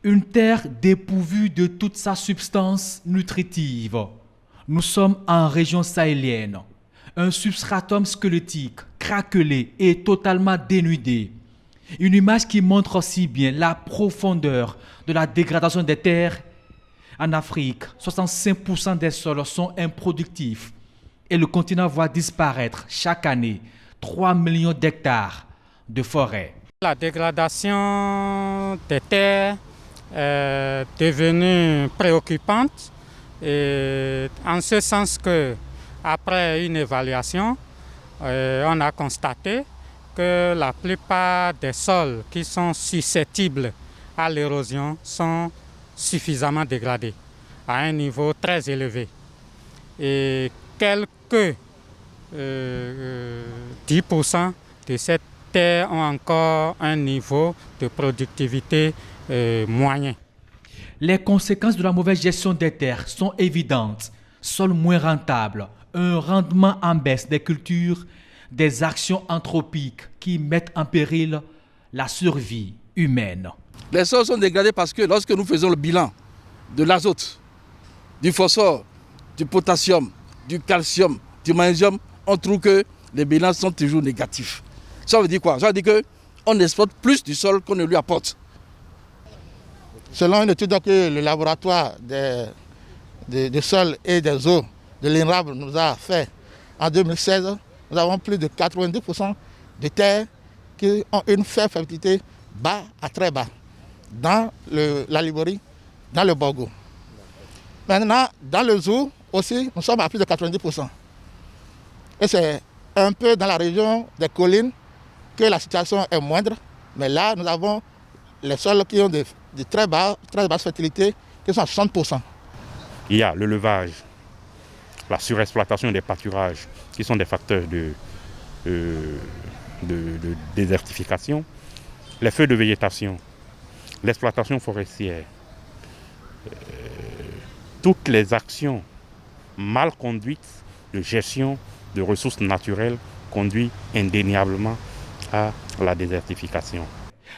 Une terre dépourvue de toute sa substance nutritive. Nous sommes en région sahélienne. Un substratum squelettique, craquelé et totalement dénudé. Une image qui montre aussi bien la profondeur de la dégradation des terres. En Afrique, 65% des sols sont improductifs et le continent voit disparaître chaque année 3 millions d'hectares de forêts. La dégradation des terres est devenue préoccupante en ce sens que, après une évaluation, on a constaté que la plupart des sols qui sont susceptibles à l'érosion sont suffisamment dégradés à un niveau très élevé. Et quelques 10% de cette terre ont encore un niveau de productivité moyen. Les conséquences de la mauvaise gestion des terres sont évidentes. Sols moins rentables, un rendement en baisse des cultures, des actions anthropiques qui mettent en péril la survie humaine. Les sols sont dégradés parce que lorsque nous faisons le bilan de l'azote, du phosphore, du potassium, du calcium, du magnésium, on trouve que les bilans sont toujours négatifs. Ça veut dire quoi? Ça veut dire qu'on exploite plus du sol qu'on ne lui apporte. Selon une étude que le laboratoire des sols et des eaux de l'INRAB nous a fait en 2016, nous avons plus de 90% de terres qui ont une faible fertilité bas à très bas dans la Liborie, dans le Borgo. Maintenant, dans le Zou aussi, nous sommes à plus de 90%. Et c'est un peu dans la région des collines que la situation est moindre, mais là, nous avons les sols qui ont de très basse fertilité, qui sont à 60%. Il y a le levage, la surexploitation des pâturages, qui sont des facteurs de désertification, les feux de végétation, l'exploitation forestière, toutes les actions mal conduites de gestion de ressources naturelles conduisent indéniablement à la désertification.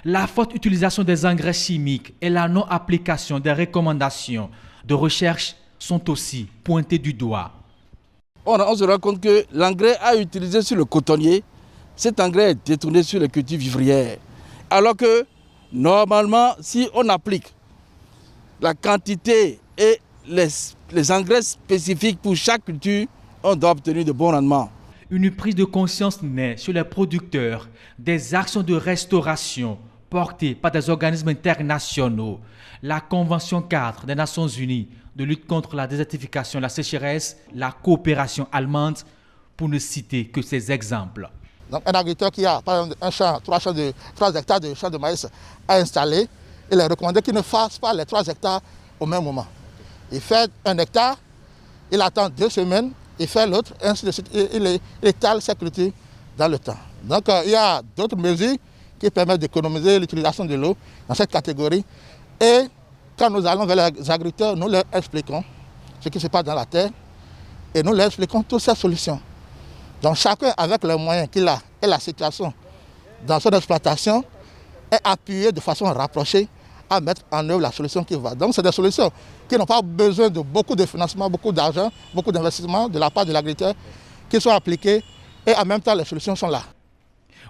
La forte utilisation des engrais chimiques et la non-application des recommandations de recherche sont aussi pointées du doigt. On se rend compte que l'engrais à utiliser sur le cotonnier, cet engrais est détourné sur les cultures vivrières. Alors que normalement, si on applique la quantité et les engrais spécifiques pour chaque culture, on doit obtenir de bons rendements. Une prise de conscience naît sur les producteurs, des actions de restauration portées par des organismes internationaux, la Convention cadre des Nations Unies de lutte contre la désertification et la sécheresse, la coopération allemande, pour ne citer que ces exemples. Donc un agriculteur qui a par exemple un champ, 3 hectares de champ de maïs à installer, il est recommandé qu'il ne fasse pas les 3 hectares au même moment. Il fait 1 hectare, il attend 2 semaines, il fait l'autre, ainsi de suite, il étale sa culture dans le temps. Donc il y a d'autres mesures qui permettent d'économiser l'utilisation de l'eau dans cette catégorie. Et quand nous allons vers les agriculteurs, nous leur expliquons ce qui se passe dans la terre et nous leur expliquons toutes ces solutions. Donc chacun, avec les moyens qu'il a et la situation dans son exploitation, est appuyé de façon rapprochée à mettre en œuvre la solution qui va. Donc c'est des solutions qui n'ont pas besoin de beaucoup de financement, beaucoup d'argent, beaucoup d'investissement de la part de l'agriculteur, qui sont appliqués et en même temps les solutions sont là.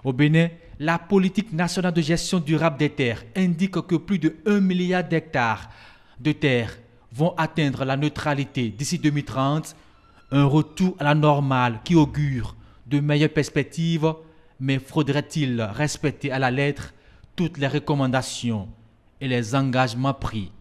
Au Bénin, la politique nationale de gestion durable des terres indique que plus de 1 milliard d'hectares de terres vont atteindre la neutralité d'ici 2030, un retour à la normale qui augure de meilleures perspectives, mais faudrait-il respecter à la lettre toutes les recommandations et les engagements pris?